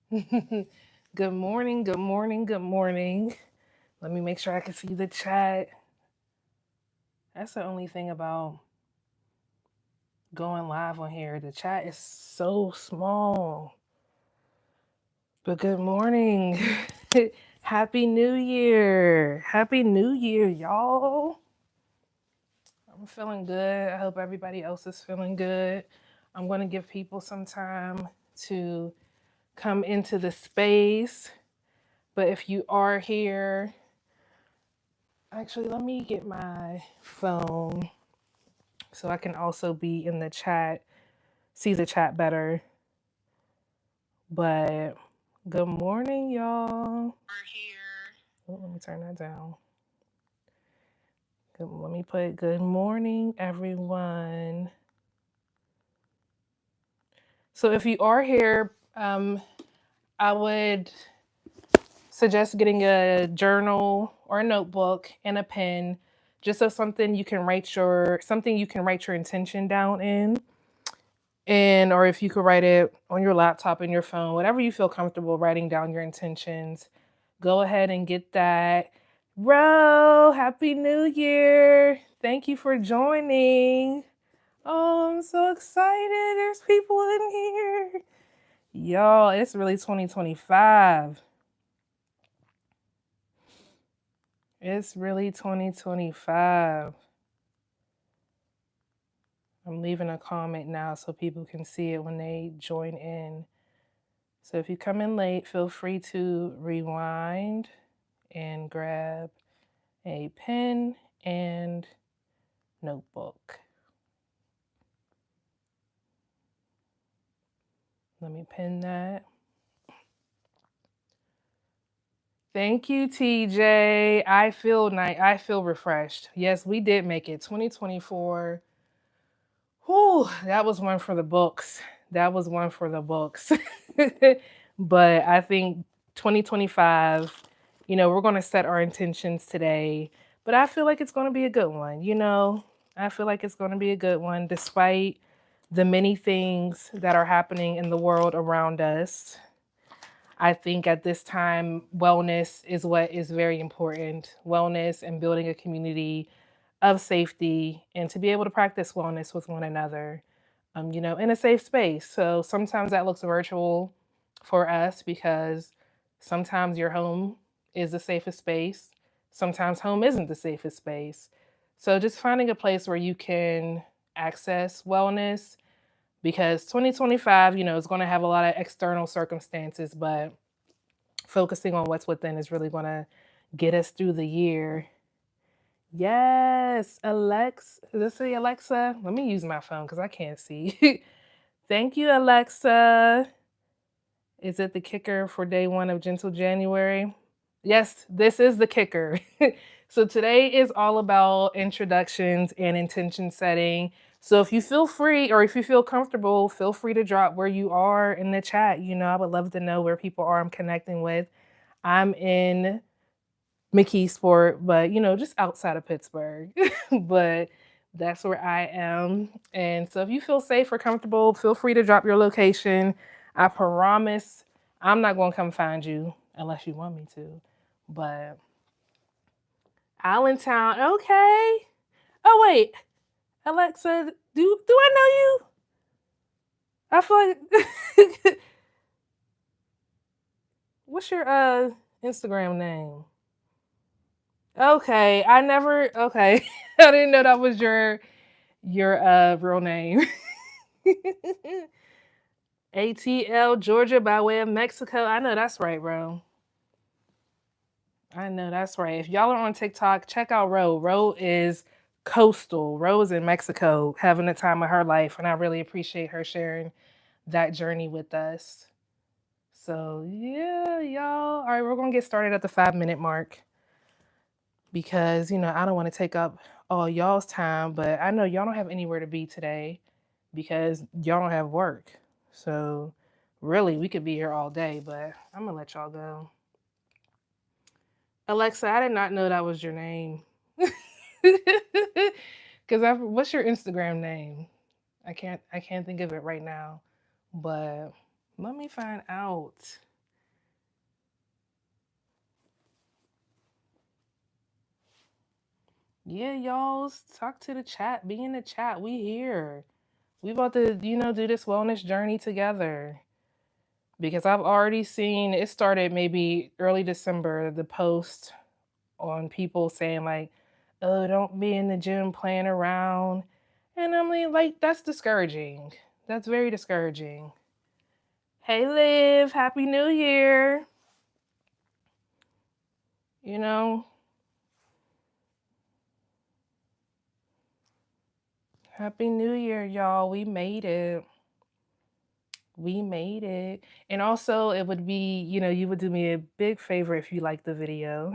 Good morning, good morning, good morning. Let me make sure I can see the chat. That's the only thing about going live on here. The chat is so small. But good morning. Happy New Year. Happy New Year, y'all. I'm feeling good. I hope everybody else is feeling good. I'm going to give people some time to come into the space. But if you are here, actually, let me get my phone so I can also be in the chat, see the chat better. But good morning, y'all. We're here. Oh, let me turn that down. Let me put good morning, everyone. So if you are here, I would suggest getting a journal or a notebook and a pen, just so something you can write your intention down in. And or if you could write it on your laptop and your phone, whatever you feel comfortable writing down your intentions, go ahead and get that. Ro, happy new year. Thank you for joining. Oh, I'm so excited. There's people in here. Y'all, it's really 2025. It's really 2025. I'm leaving a comment now so people can see it when they join in. So if you come in late, feel free to rewind and grab a pen and notebook. Let me pin that. Thank you, TJ. I feel refreshed. Yes, we did make it. 2024. Whew, that was one for the books. That was one for the books. But I think 2025, we're going to set our intentions today. But I feel like it's going to be a good one. I feel like it's going to be a good one despite the many things that are happening in the world around us. I think at this time, wellness is what is very important. Wellness and building a community of safety and to be able to practice wellness with one another, in a safe space. So sometimes that looks virtual for us because sometimes your home is the safest space. Sometimes home isn't the safest space. So just finding a place where you can access wellness because 2025, is going to have a lot of external circumstances, but focusing on what's within is really going to get us through the year. Yes, Alexa. Let's see, Alexa. Let me use my phone because I can't see. Thank you, Alexa. Is it the kicker for day one of Gentle January? Yes, this is the kicker. So today is all about introductions and intention setting. So if you feel free or if you feel comfortable, feel free to drop where you are in the chat. I would love to know where people are I'm connecting with. I'm in McKeesport, but just outside of Pittsburgh. But that's where I am. And so if you feel safe or comfortable, feel free to drop your location. I promise I'm not going to come find you unless you want me to. But Allentown, okay. Oh wait, Alexa, do I know you? I feel like what's your Instagram name? Okay, okay. I didn't know that was your real name. ATL, Georgia by way of Mexico. I know that's right, bro. I know that's right. If y'all are on TikTok, check out Ro. Ro is coastal. Ro is in Mexico having the time of her life, and I really appreciate her sharing that journey with us. So, yeah, y'all. All right, we're going to get started at the 5-minute mark because, I don't want to take up all y'all's time, but I know y'all don't have anywhere to be today because y'all don't have work. So, really, we could be here all day, but I'm going to let y'all go. Alexa, I did not know that was your name. Because what's your Instagram name? I can't think of it right now, but let me find out. Yeah, y'all, talk to the chat. Be in the chat. We here. We about to, do this wellness journey together. Because I've already seen it started maybe early December, the post on people saying like, "Oh, don't be in the gym playing around." And I'm like, that's discouraging. That's very discouraging. Hey Liv, happy new year. You know, happy new year, y'all. We made it. We made it. And also, it would be, you would do me a big favor if you like the video.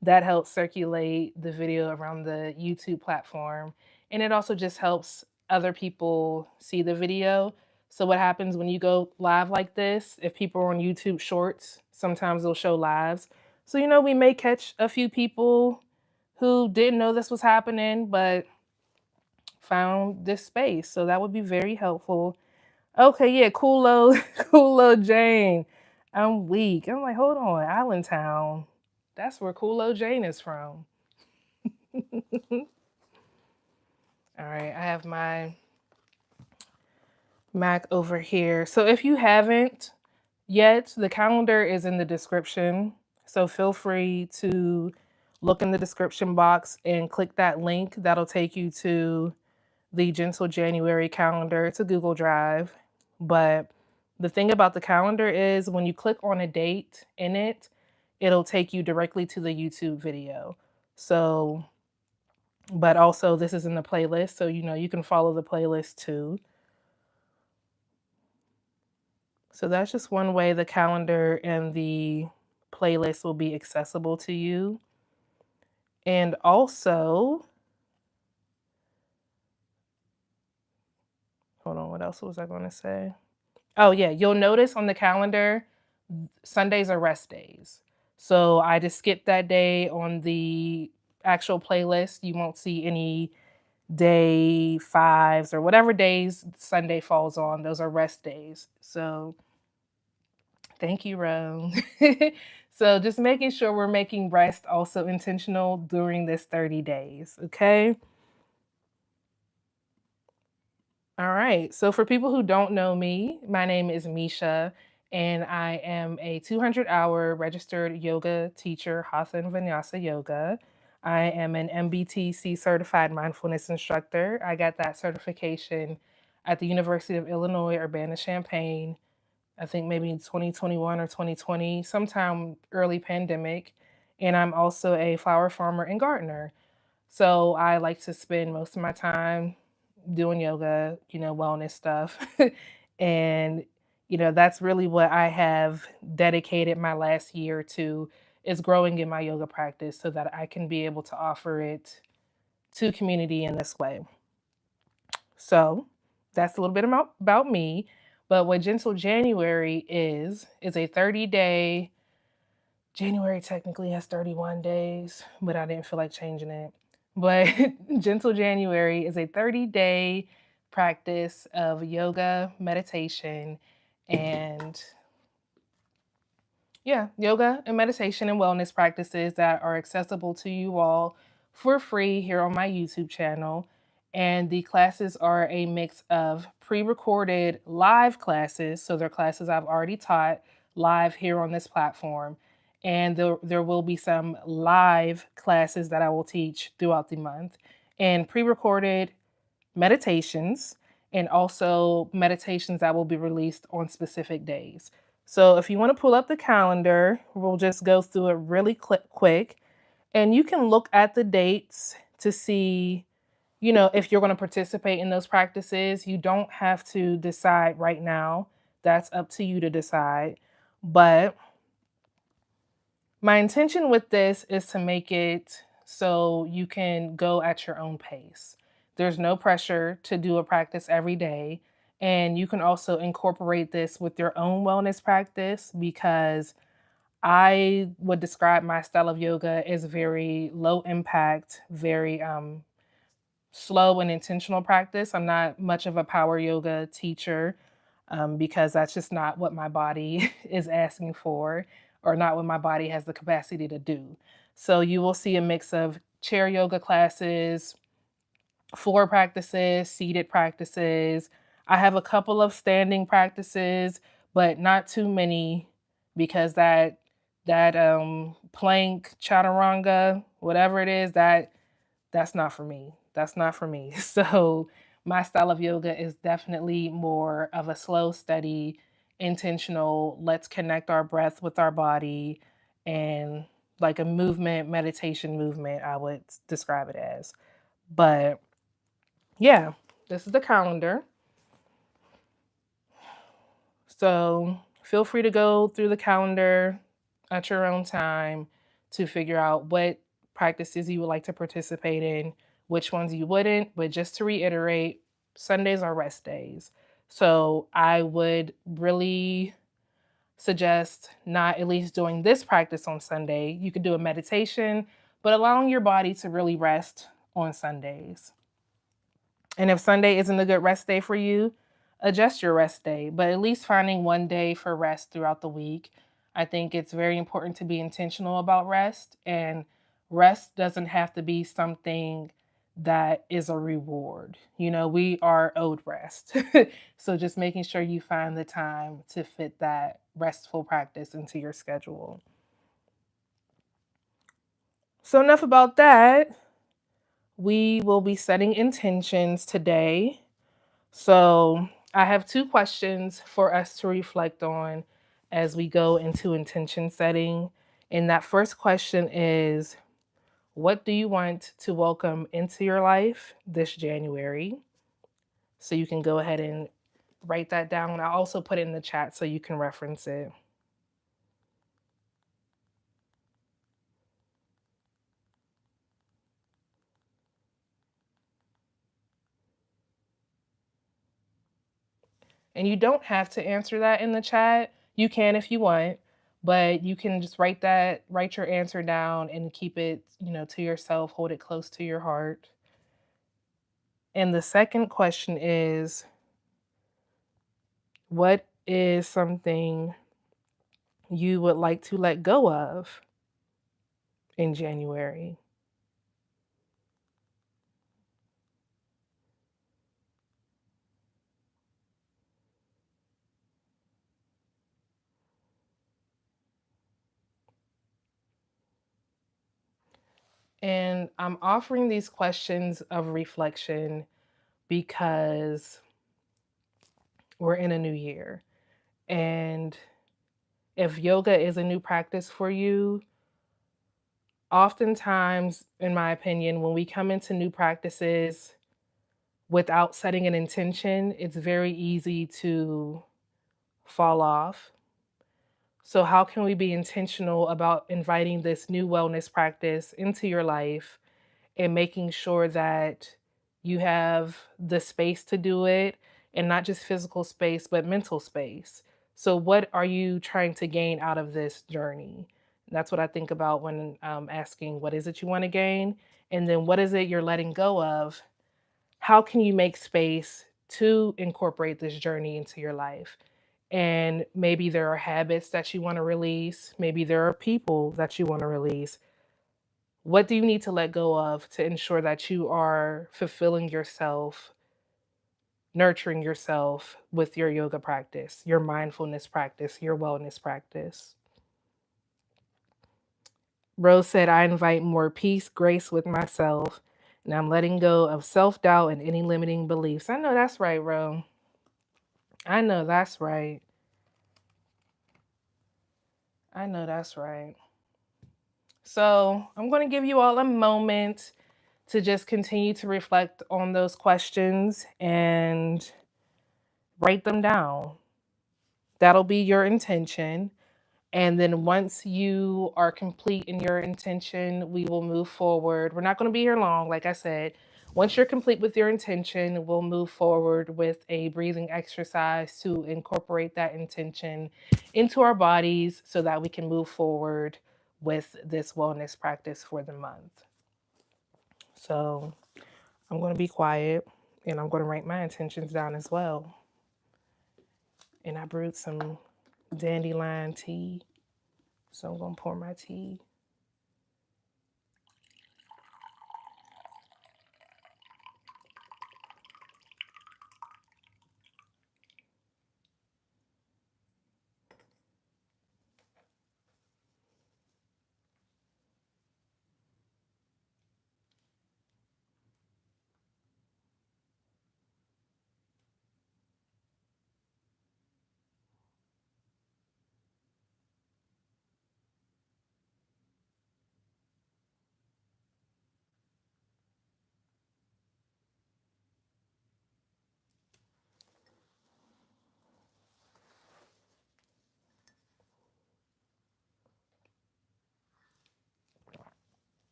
That helps circulate the video around the YouTube platform. And it also just helps other people see the video. So, what happens when you go live like this? If people are on YouTube shorts, sometimes they'll show lives. So, we may catch a few people who didn't know this was happening, but found this space. So, that would be very helpful. Okay, yeah, Coolo, Coolo Jane. I'm weak. I'm like, hold on, Allentown. That's where Coolo Jane is from. All right, I have my Mac over here. So if you haven't yet, the calendar is in the description. So feel free to look in the description box and click that link. That'll take you to the Gentle January calendar. It's a Google Drive. But the thing about the calendar is when you click on a date in it, it'll take you directly to the YouTube video. So, but also this is in the playlist. So, you can follow the playlist too. So that's just one way the calendar and the playlist will be accessible to you. And also, hold on, what else was I going to say? Oh, yeah, you'll notice on the calendar, Sundays are rest days. So I just skipped that day on the actual playlist. You won't see any day fives or whatever days Sunday falls on. Those are rest days. So thank you, Rome. So just making sure we're making rest also intentional during this 30 days. Okay. All right. So, for people who don't know me, my name is Misha, and I am a 200-hour registered yoga teacher, Hatha and Vinyasa Yoga. I am an MBTC certified mindfulness instructor. I got that certification at the University of Illinois, Urbana-Champaign, I think maybe 2021 or 2020, sometime early pandemic. And I'm also a flower farmer and gardener. So I like to spend most of my time doing yoga, wellness stuff. And, that's really what I have dedicated my last year to is growing in my yoga practice so that I can be able to offer it to community in this way. So that's a little bit about me. But what Gentle January is a 30-day. January technically has 31 days, but I didn't feel like changing it. But Gentle January is a 30-day practice of yoga, meditation, and yeah, yoga and meditation and wellness practices that are accessible to you all for free here on my YouTube channel. And the classes are a mix of pre recorded live classes. So they're classes I've already taught live here on this platform. And there will be some live classes that I will teach throughout the month, and pre recorded meditations, and also meditations that will be released on specific days. So if you want to pull up the calendar, we'll just go through it really quick, and you can look at the dates to see, if you're going to participate in those practices. You don't have to decide right now. That's up to you to decide. But my intention with this is to make it so you can go at your own pace. There's no pressure to do a practice every day. And you can also incorporate this with your own wellness practice, because I would describe my style of yoga as very low impact, very slow and intentional practice. I'm not much of a power yoga teacher, because that's just not what my body is asking for, or not what my body has the capacity to do. So you will see a mix of chair yoga classes, floor practices, seated practices. I have a couple of standing practices, but not too many because that plank chaturanga, whatever it is, that's not for me. That's not for me. So my style of yoga is definitely more of a slow, steady, intentional, let's connect our breath with our body, and like a movement, meditation movement, I would describe it as. But yeah, this is the calendar. So feel free to go through the calendar at your own time to figure out what practices you would like to participate in, which ones you wouldn't. But just to reiterate, Sundays are rest days. So I would really suggest not at least doing this practice on Sunday. You could do a meditation, but allowing your body to really rest on Sundays. And if Sunday isn't a good rest day for you, adjust your rest day, but at least finding one day for rest throughout the week. I think it's very important to be intentional about rest, and rest doesn't have to be something that is a reward. You know, we are owed rest. So just making sure you find the time to fit that restful practice into your schedule. So, enough about that. We will be setting intentions today. So, I have two questions for us to reflect on as we go into intention setting. And that first question is, what do you want to welcome into your life this January? So, you can go ahead and write that down. I'll also put it in the chat so you can reference it. And you don't have to answer that in the chat. You can if you want, but you can just write your answer down and keep it, to yourself, hold it close to your heart. And the second question is, what is something you would like to let go of in January? And I'm offering these questions of reflection because we're in a new year. And if yoga is a new practice for you, oftentimes, in my opinion, when we come into new practices without setting an intention, it's very easy to fall off. So, how can we be intentional about inviting this new wellness practice into your life and making sure that you have the space to do it, and not just physical space, but mental space? So, what are you trying to gain out of this journey? That's what I think about when asking, what is it you want to gain? And then, what is it you're letting go of? How can you make space to incorporate this journey into your life? And maybe there are habits that you want to release, maybe there are people that you want to release. What do you need to let go of to ensure that you are fulfilling yourself, nurturing yourself with your yoga practice, your mindfulness practice, your wellness practice? Rose said, I invite more peace, grace with myself, and I'm letting go of self doubt and any limiting beliefs. I know that's right, Ro. I know that's right. I know that's right. So I'm going to give you all a moment to just continue to reflect on those questions and write them down. That'll be your intention. And then once you are complete in your intention, we will move forward. We're not going to be here long, like I said. Once you're complete with your intention, we'll move forward with a breathing exercise to incorporate that intention into our bodies so that we can move forward with this wellness practice for the month. So I'm going to be quiet and I'm going to write my intentions down as well. And I brewed some dandelion tea. So I'm going to pour my tea.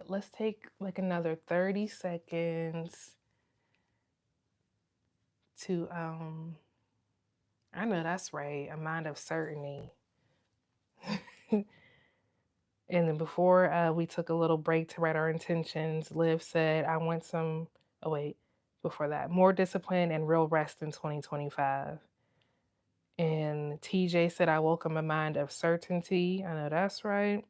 let's take like another 30 seconds to I know that's right, a mind of certainty. And then before we took a little break to write our intentions, Liv said, I want some, oh wait, before that, more discipline and real rest in 2025. And TJ said, I welcome a mind of certainty. I know that's right.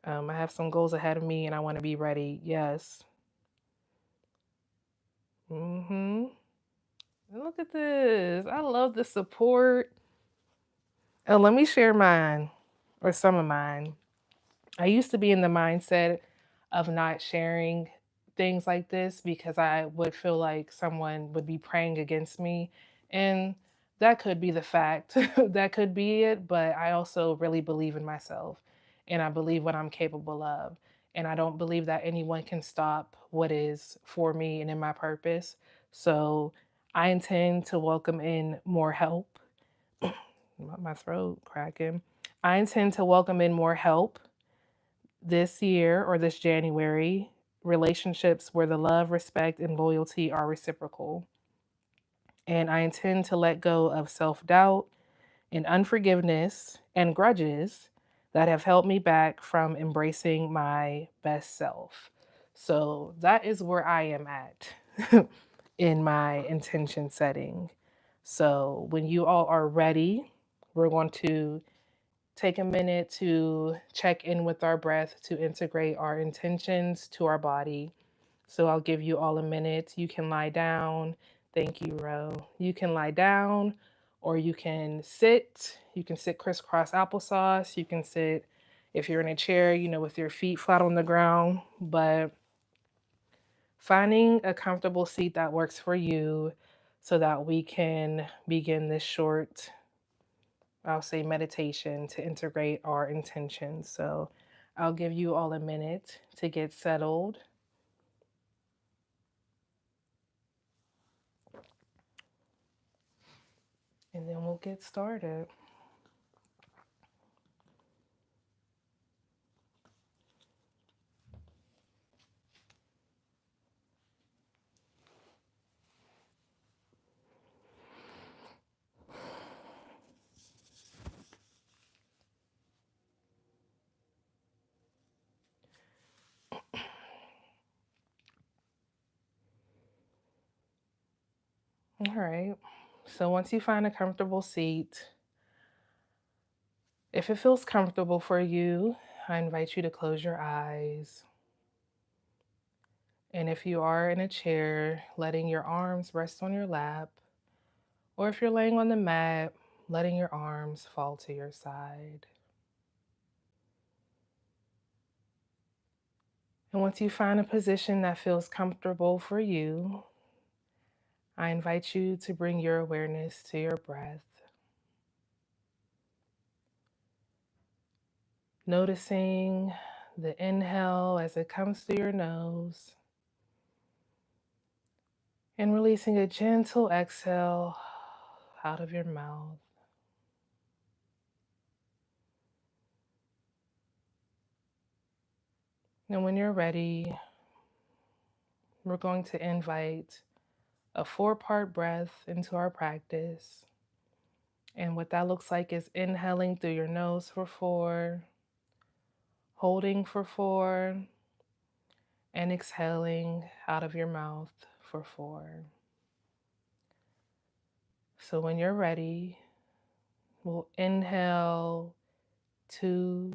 I have some goals ahead of me and I want to be ready. Yes. Mm-hmm. Look at this. I love the support. Oh, let me share mine or some of mine. I used to be in the mindset of not sharing things like this because I would feel like someone would be praying against me. And that could be the fact. That could be it. But I also really believe in myself and I believe what I'm capable of. And I don't believe that anyone can stop what is for me and in my purpose. So I intend to welcome in more help. My throat cracking. I intend to welcome in more help this year or this January, relationships where the love, respect, and loyalty are reciprocal. And I intend to let go of self doubt and unforgiveness and grudges that have held me back from embracing my best self. So that is where I am at in my intention setting. So when you all are ready, we're going to take a minute to check in with our breath to integrate our intentions to our body. So I'll give you all a minute. You can lie down. Thank you, Ro. You can lie down or you can sit. You can sit crisscross applesauce. You can sit if you're in a chair, with your feet flat on the ground. But finding a comfortable seat that works for you so that we can begin this short, I'll say, meditation to integrate our intentions. So I'll give you all a minute to get settled and then we'll get started. All right. So once you find a comfortable seat, if it feels comfortable for you, I invite you to close your eyes. And if you are in a chair, letting your arms rest on your lap, or if you're laying on the mat, letting your arms fall to your side. And once you find a position that feels comfortable for you, I invite you to bring your awareness to your breath, noticing the inhale as it comes through your nose and releasing a gentle exhale out of your mouth. And when you're ready, we're going to invite a 4-part breath into our practice. And what that looks like is inhaling through your nose for 4, holding for 4, and exhaling out of your mouth for 4. So when you're ready, we'll inhale 2,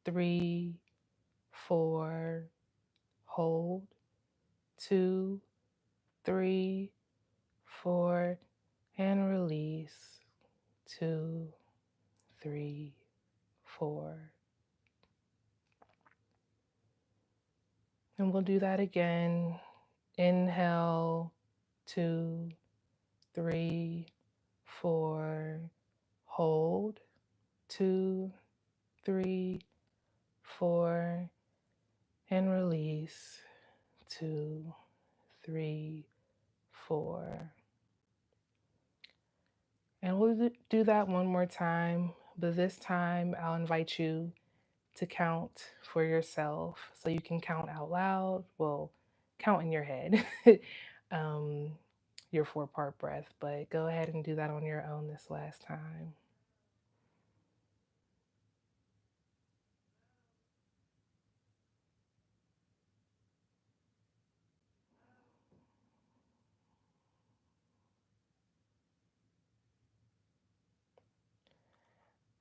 3, 4, hold 2, 3, 4, and release 2, 3, 4. And we'll do that again. Inhale 2, 3, 4, hold 2, 3, 4, and release 2, 3, 4. And we'll do that one more time, but this time I'll invite you to count for yourself so you can count out loud. Well, count in your head um, your 4-part breath, but go ahead and do that on your own this last time.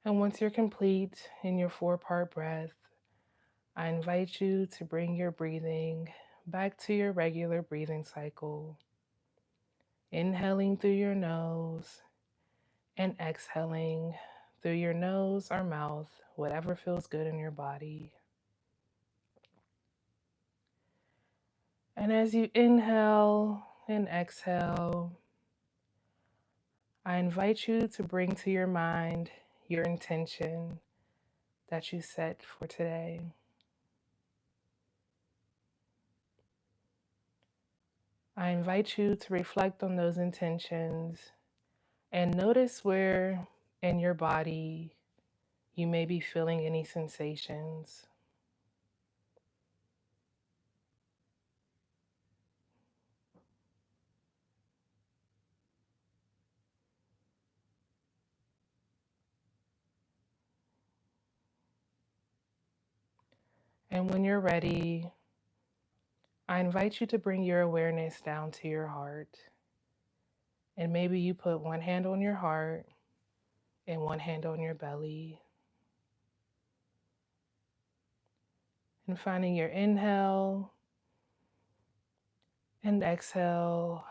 And once you're complete in your 4-part breath, I invite you to bring your breathing back to your regular breathing cycle, inhaling through your nose and exhaling through your nose or mouth, whatever feels good in your body. And as you inhale and exhale, I invite you to bring to your mind your intention that you set for today. I invite you to reflect on those intentions and notice where in your body you may be feeling any sensations. And when you're ready, I invite you to bring your awareness down to your heart. And maybe you put one hand on your heart and one hand on your belly. And finding your inhale and exhale,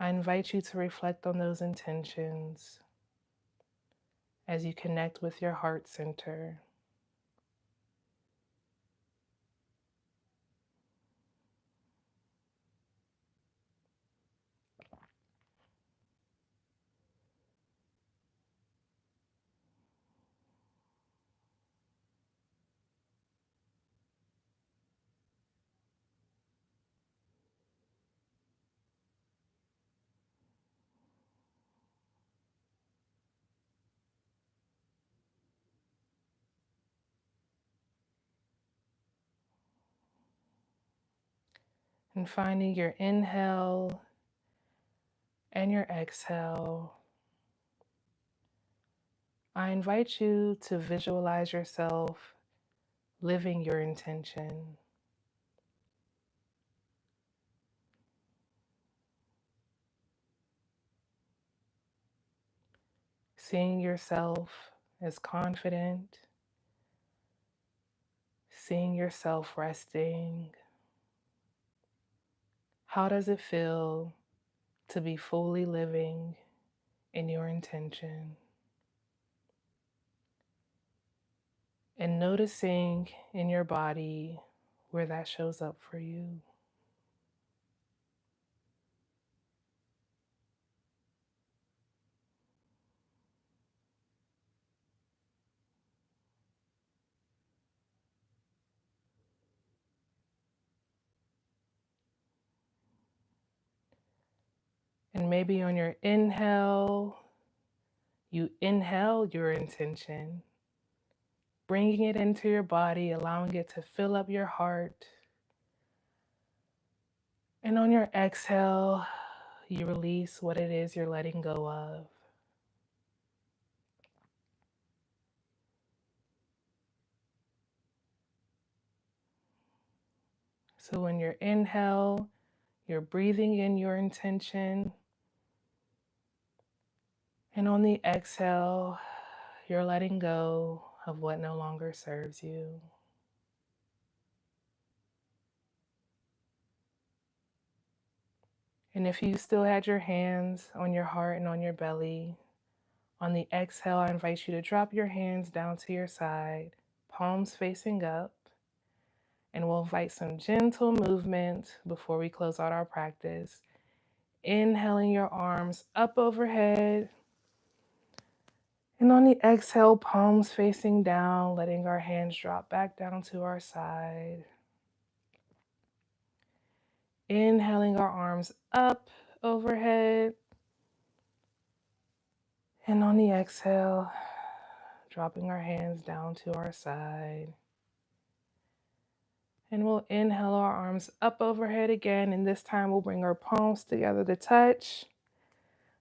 I invite you to reflect on those intentions as you connect with your heart center. And finding your inhale and your exhale, I invite you to visualize yourself living your intention. Seeing yourself as confident, seeing yourself resting. How does it feel to be fully living in your intention? And noticing in your body where that shows up for you. And maybe on your inhale, you inhale your intention, bringing it into your body, allowing it to fill up your heart. And on your exhale, you release what it is you're letting go of. So when you inhale, you're breathing in your intention. And on the exhale, you're letting go of what no longer serves you. And if you still had your hands on your heart and on your belly, on the exhale, I invite you to drop your hands down to your side, palms facing up. And we'll invite some gentle movement before we close out our practice. Inhaling your arms up overhead. And on the exhale, palms facing down, letting our hands drop back down to our side. Inhaling our arms up overhead. And on the exhale, Dropping our hands down to our side. And we'll inhale our arms up overhead again. And this time we'll bring our palms together to touch.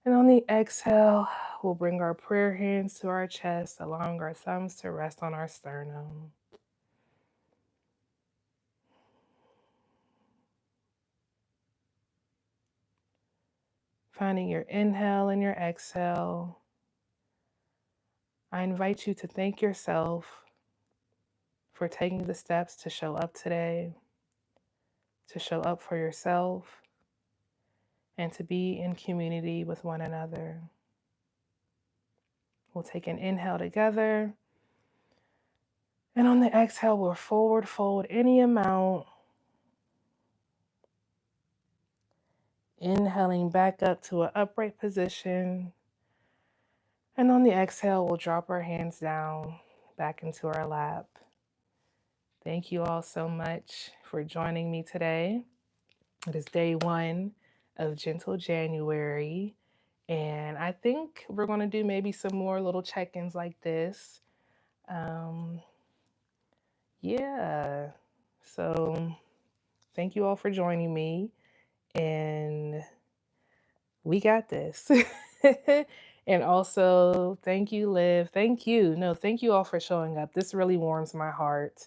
And on the exhale, we'll bring our prayer hands to our chest, allowing our thumbs to rest on our sternum. Finding your inhale and your exhale, I invite you to thank yourself for taking the steps to show up today, to show up for yourself, and to be in community with one another. We'll take an inhale together. And on the exhale, we'll forward fold any amount. Inhaling back up to an upright position. And on the exhale, we'll drop our hands down back into our lap. Thank you all so much for joining me today. It is day 1 of Gentle January. And I think we're going to do maybe some more little check-ins like this. Yeah. So thank you all for joining me. And we got this. And also, thank you, Liv. Thank you. No, thank you all for showing up. This really warms my heart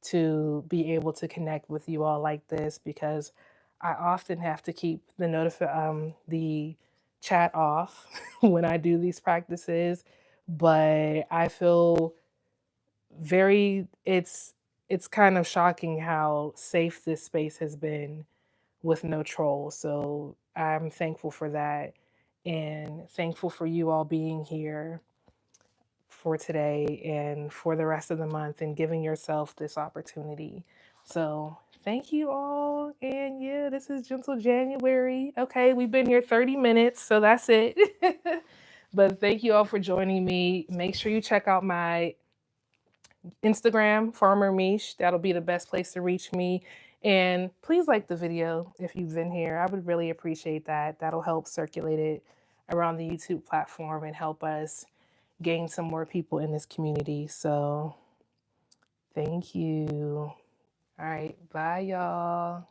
to be able to connect with you all like this, because I often have to keep the chat off when I do these practices, but I feel it's kind of shocking how safe this space has been with no trolls. So I'm thankful for that, and thankful for you all being here for today and for the rest of the month and giving yourself this opportunity. So thank you all. And yeah, this is Gentle January. Okay, we've been here 30 minutes, so that's it. But thank you all for joining me. Make sure you check out my Instagram, Farmer Mish. That'll be the best place to reach me. And please like the video if you've been here. I would really appreciate that. That'll help circulate it around the YouTube platform and help us gain some more people in this community. So thank you. All right. Bye, y'all.